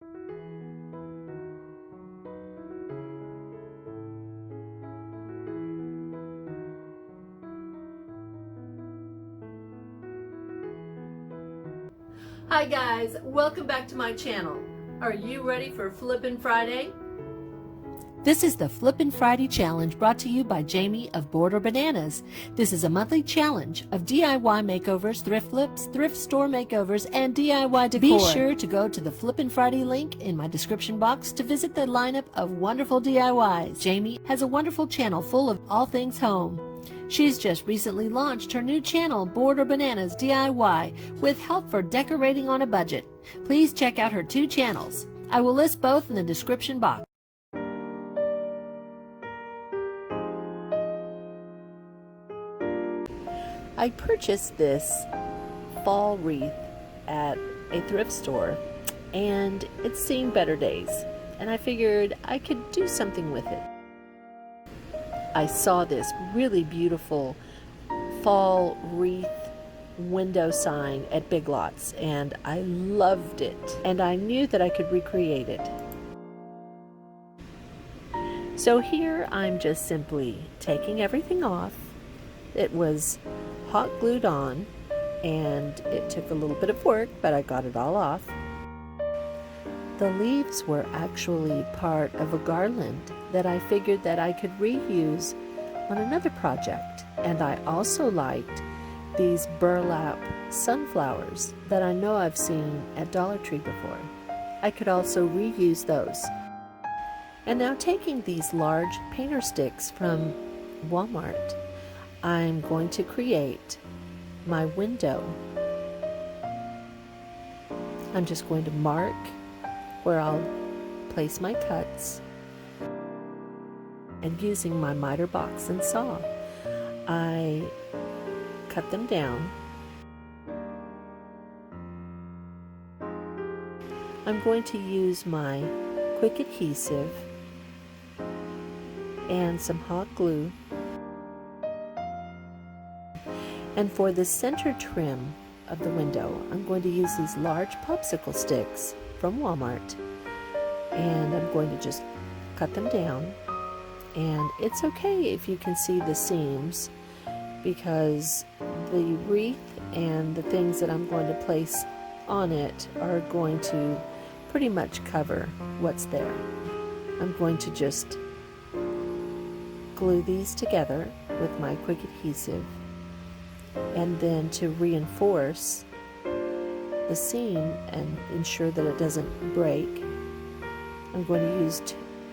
Hi guys, welcome back to my channel. Are you ready for Flippin Friday? This is the Flippin Friday challenge brought to you by Jamie of Border Bananas. This is a monthly challenge of DIY makeovers, thrift flips, thrift store makeovers, and DIY decor. Be sure to go to the Flippin Friday link in my description box to visit the lineup of wonderful DIYs. Jamie has a wonderful channel full of all things home. She's just recently launched her new channel, Border Bananas DIY, with help for decorating on a budget. Please check out her two channels. I will list both in the description box. I purchased this fall wreath at a thrift store, and it's seen better days, and I figured I could do something with it. I saw this really beautiful fall wreath window sign at Big Lots, and I loved it, and I knew that I could recreate it. So here I'm just simply taking everything off. It was hot glued on, and it took a little bit of work, but I got it all off. The leaves were actually part of a garland that I figured that I could reuse on another project, and I also liked these burlap sunflowers that I know I've seen at Dollar Tree before. I could also reuse those. And now, taking these large painter sticks from Walmart, I'm going to create my window. I'm just going to mark where I'll place my cuts, and using my miter box and saw, I cut them down. I'm going to use my quick adhesive and some hot glue. And for the center trim of the window, I'm going to use these large popsicle sticks from Walmart, and I'm going to just cut them down. And it's okay if you can see the seams, because the wreath and the things that I'm going to place on it are going to pretty much cover what's there. I'm going to just glue these together with my quick adhesive, and then to reinforce the seam and ensure that it doesn't break, I'm going to use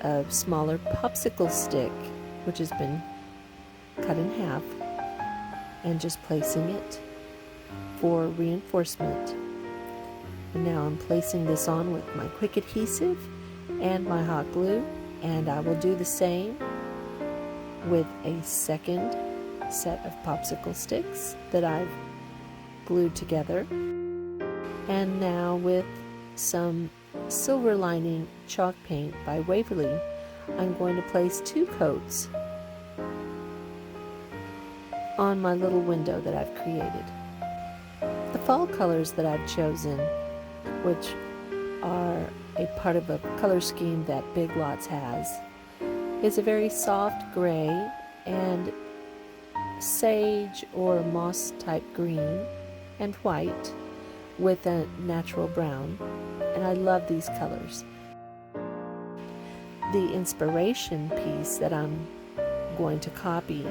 a smaller popsicle stick, which has been cut in half, and just placing it for reinforcement. And now I'm placing this on with my quick adhesive and my hot glue, and I will do the same with a second set of popsicle sticks that I've glued together. And now, with some silver lining chalk paint by Waverly, I'm going to place 2 coats on my little window that I've created. The fall colors that I've chosen, which are a part of a color scheme that Big Lots has, is a very soft gray and sage or moss type green and white with a natural brown, and I love these colors. The inspiration piece that I'm going to copy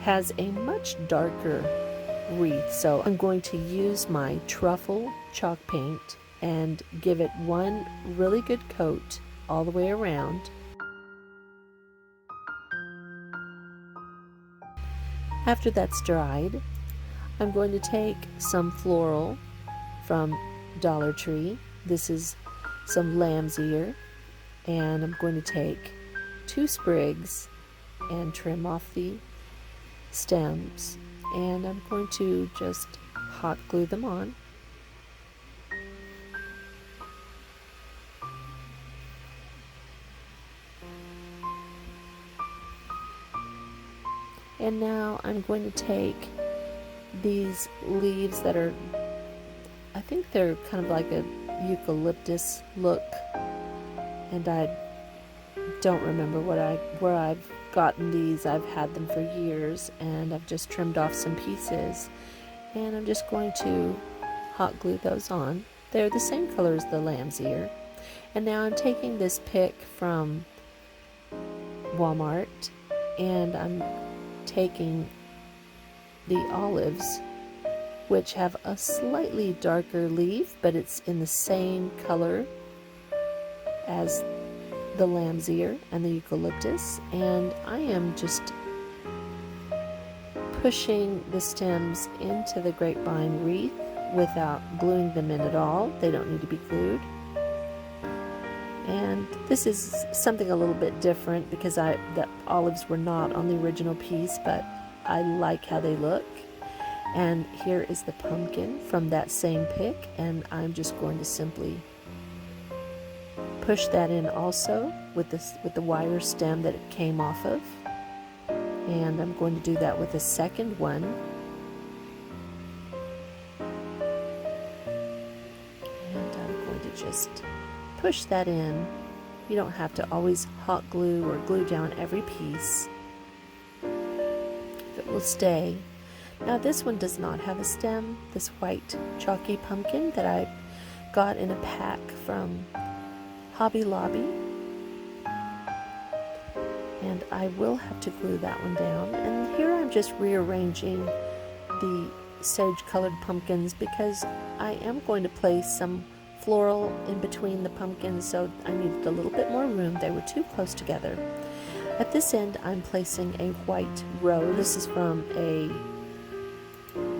has a much darker wreath, so I'm going to use my truffle chalk paint and give it one really good coat all the way around. After that's dried, I'm going to take some floral from Dollar Tree. This is some lamb's ear, and I'm going to take 2 sprigs and trim off the stems, and I'm going to just hot glue them on. And now I'm going to take these leaves that are, I think they're kind of like a eucalyptus look, and I don't remember where I've gotten these. I've had them for years, and I've just trimmed off some pieces, and I'm just going to hot glue those on. They're the same color as the lamb's ear. And now I'm taking this pick from Walmart, and I'm taking the olives, which have a slightly darker leaf, but it's in the same color as the lamb's ear and the eucalyptus, and I am just pushing the stems into the grapevine wreath without gluing them in at all. They don't need to be glued. And this is something a little bit different because the olives were not on the original piece, but I like how they look. And here is the pumpkin from that same pick, and I'm just going to simply push that in also with the wire stem that it came off of. And I'm going to do that with the second one. And I'm going to just push that in. You don't have to always hot glue or glue down every piece. It will stay. Now this one does not have a stem, this white chalky pumpkin that I got in a pack from Hobby Lobby. And I will have to glue that one down. And here I'm just rearranging the sage colored pumpkins because I am going to place some floral in between the pumpkins, so I needed a little bit more room. They were too close together. At this end I'm placing a white rose. This is from a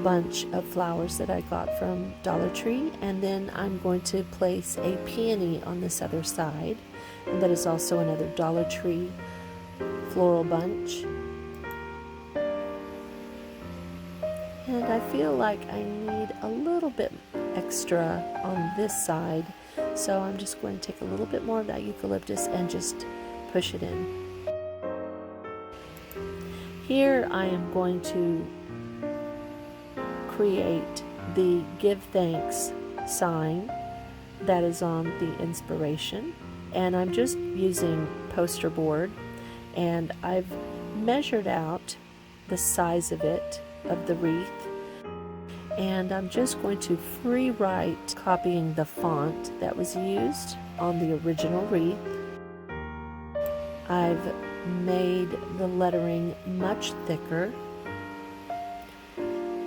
bunch of flowers that I got from Dollar Tree, and then I'm going to place a peony on this other side, and that is also another Dollar Tree floral bunch. And I feel like I need a little bit extra on this side, so I'm just going to take a little bit more of that eucalyptus and just push it in. Here I am going to create the give thanks sign that is on the inspiration, and I'm just using poster board, and I've measured out the size of it, of the wreath, and I'm just going to free write, copying the font that was used on the original wreath. I've made the lettering much thicker,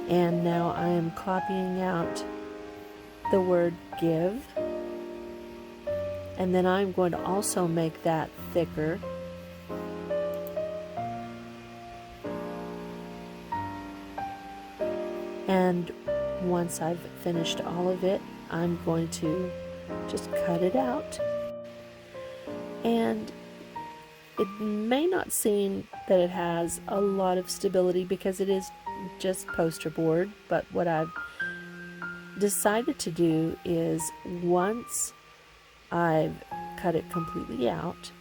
and now I am copying out the word give, and then I'm going to also make that thicker. And once I've finished all of it, I'm going to just cut it out. And it may not seem that it has a lot of stability because it is just poster board, but what I've decided to do is once I've cut it completely out,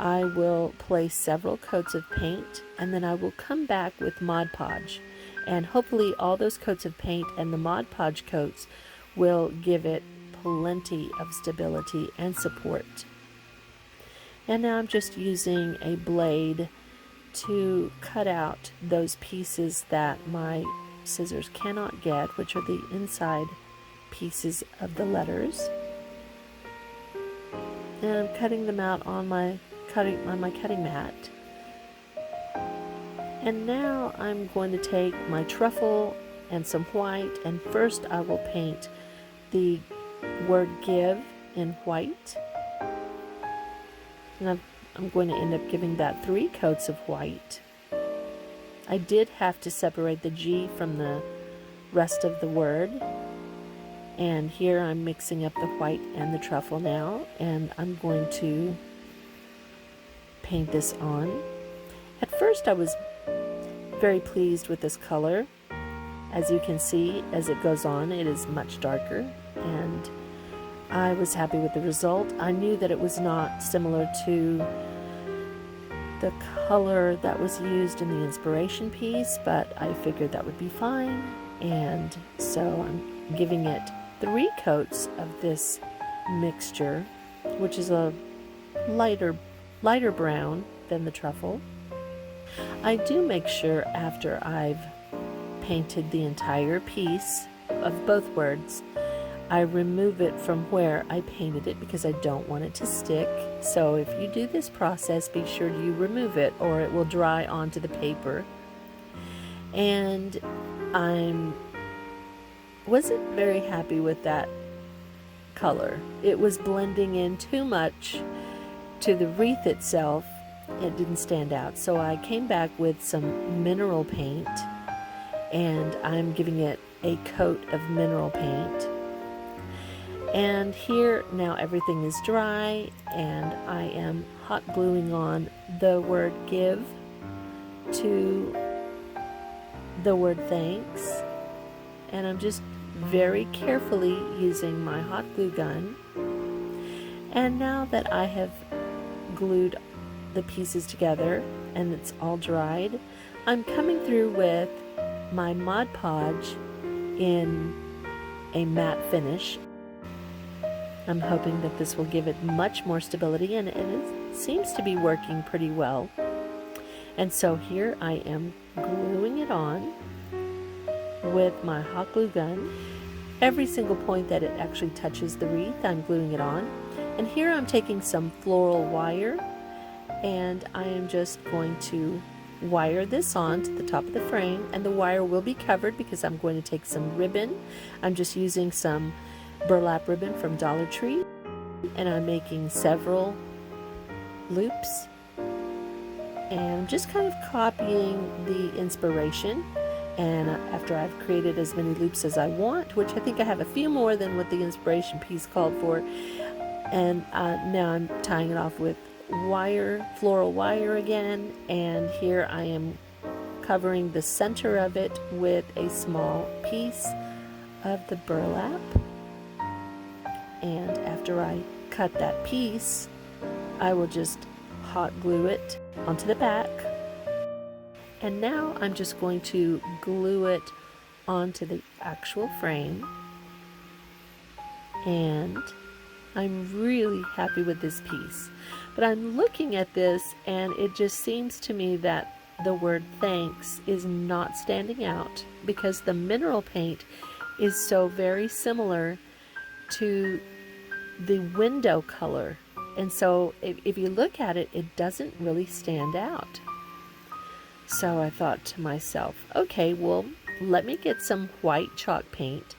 I will place several coats of paint, and then I will come back with Mod Podge, and hopefully all those coats of paint and the Mod Podge coats will give it plenty of stability and support. And now I'm just using a blade to cut out those pieces that my scissors cannot get, which are the inside pieces of the letters. And I'm cutting them out on my cutting mat. And now I'm going to take my truffle and some white, and first I will paint the word give in white. And I'm going to end up giving that 3 coats of white. I did have to separate the G from the rest of the word. And here I'm mixing up the white and the truffle now, and I'm going to paint this on. At first I was very pleased with this color. As you can see, as it goes on, it is much darker, and I was happy with the result. I knew that it was not similar to the color that was used in the inspiration piece, but I figured that would be fine, and so I'm giving it 3 coats of this mixture, which is a lighter brown than the truffle. I do make sure after I've painted the entire piece of both words, I remove it from where I painted it because I don't want it to stick. So if you do this process, be sure you remove it or it will dry onto the paper. And I wasn't very happy with that color. It was blending in too much to the wreath itself. It didn't stand out. So I came back with some mineral paint, and I'm giving it a coat of mineral paint. And here now everything is dry, and I am hot gluing on the word give to the word thanks, and I'm just very carefully using my hot glue gun. And now that I have glued the pieces together and it's all dried, I'm coming through with my Mod Podge in a matte finish. I'm hoping that this will give it much more stability, and it seems to be working pretty well. And so here I am gluing it on with my hot glue gun. Every single point that it actually touches the wreath, I'm gluing it on. And here I'm taking some floral wire, and I am just going to wire this on to the top of the frame, and the wire will be covered because I'm going to take some ribbon. I'm just using some burlap ribbon from Dollar Tree, and I'm making several loops, and I'm just kind of copying the inspiration. And after I've created as many loops as I want, which I think I have a few more than what the inspiration piece called for, and now I'm tying it off with wire, floral wire again, and here I am covering the center of it with a small piece of the burlap. And after I cut that piece, I will just hot glue it onto the back. And now I'm just going to glue it onto the actual frame. And I'm really happy with this piece. But I'm looking at this, and it just seems to me that the word thanks is not standing out because the mineral paint is so very similar to the window color. And so if you look at it, it doesn't really stand out. So I thought to myself, okay, well, let me get some white chalk paint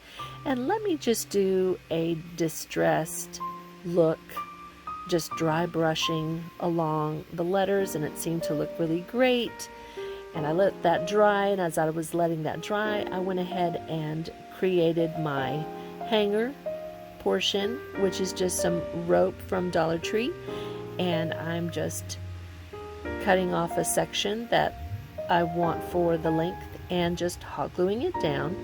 and let me just do a distressed look, just dry brushing along the letters, and it seemed to look really great. And I let that dry, and as I was letting that dry, I went ahead and created my hanger portion, which is just some rope from Dollar Tree, and I'm just cutting off a section that I want for the length and just hot gluing it down.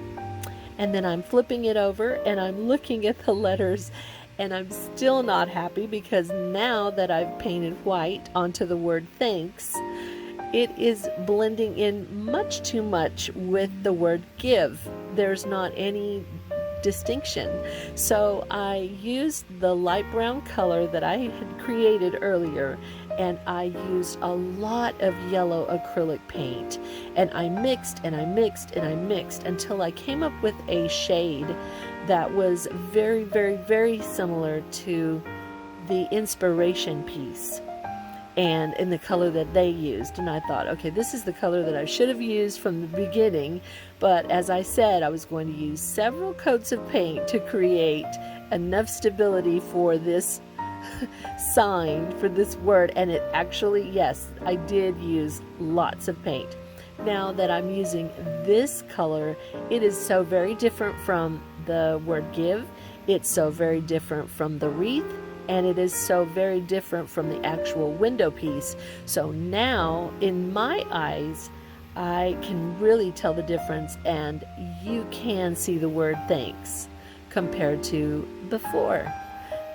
And then I'm flipping it over and I'm looking at the letters, and I'm still not happy because now that I've painted white onto the word thanks, it is blending in much too much with the word give. There's not any distinction. So I used the light brown color that I had created earlier, and I used a lot of yellow acrylic paint, and I mixed and I mixed and I mixed until I came up with a shade that was very, very, very similar to the inspiration piece and in the color that they used. And I thought, okay, this is the color that I should have used from the beginning, but as I said, I was going to use several coats of paint to create enough stability for this sign, for this word. And it actually, yes, I did use lots of paint. Now that I'm using this color, it is so very different from the word give, it's so very different from the wreath, and it is so very different from the actual window piece. So now, in my eyes, I can really tell the difference, and you can see the word thanks compared to before.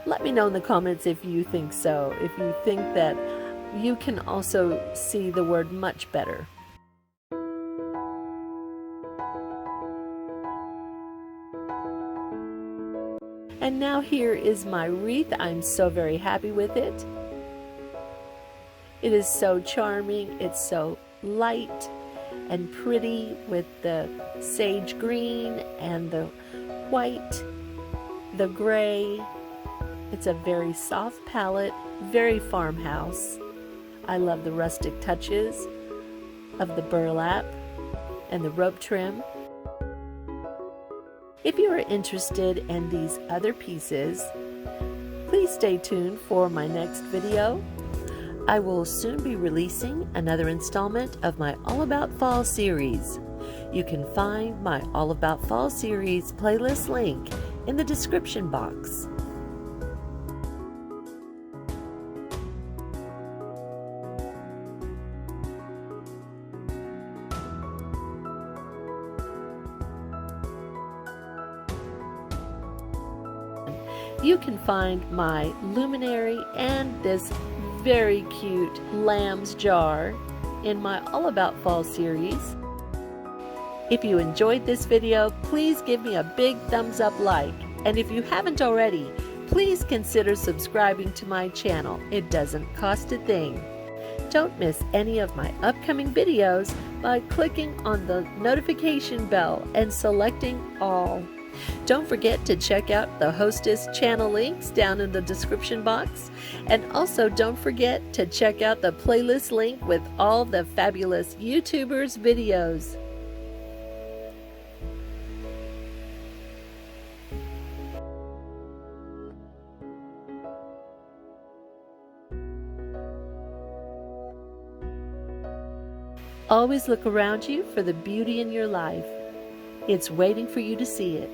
Let me know in the comments if you think so, if you think that you can also see the word much better. And now here is my wreath. I'm so very happy with it. It is so charming. It's so light and pretty with the sage green and the white, the gray. It's a very soft palette, very farmhouse. I love the rustic touches of the burlap and the rope trim. If you are interested in these other pieces, please stay tuned for my next video. I will soon be releasing another installment of my All About Fall series. You can find my All About Fall series playlist link in the description box. You can find my luminary and this very cute lamb's jar in my All About Fall series. If you enjoyed this video, please give me a big thumbs up like. And if you haven't already, please consider subscribing to my channel. It doesn't cost a thing. Don't miss any of my upcoming videos by clicking on the notification bell and selecting all. Don't forget to check out the hostess channel links down in the description box. And also don't forget to check out the playlist link with all the fabulous YouTubers' videos. Always look around you for the beauty in your life. It's waiting for you to see it.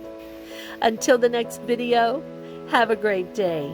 Until the next video, have a great day.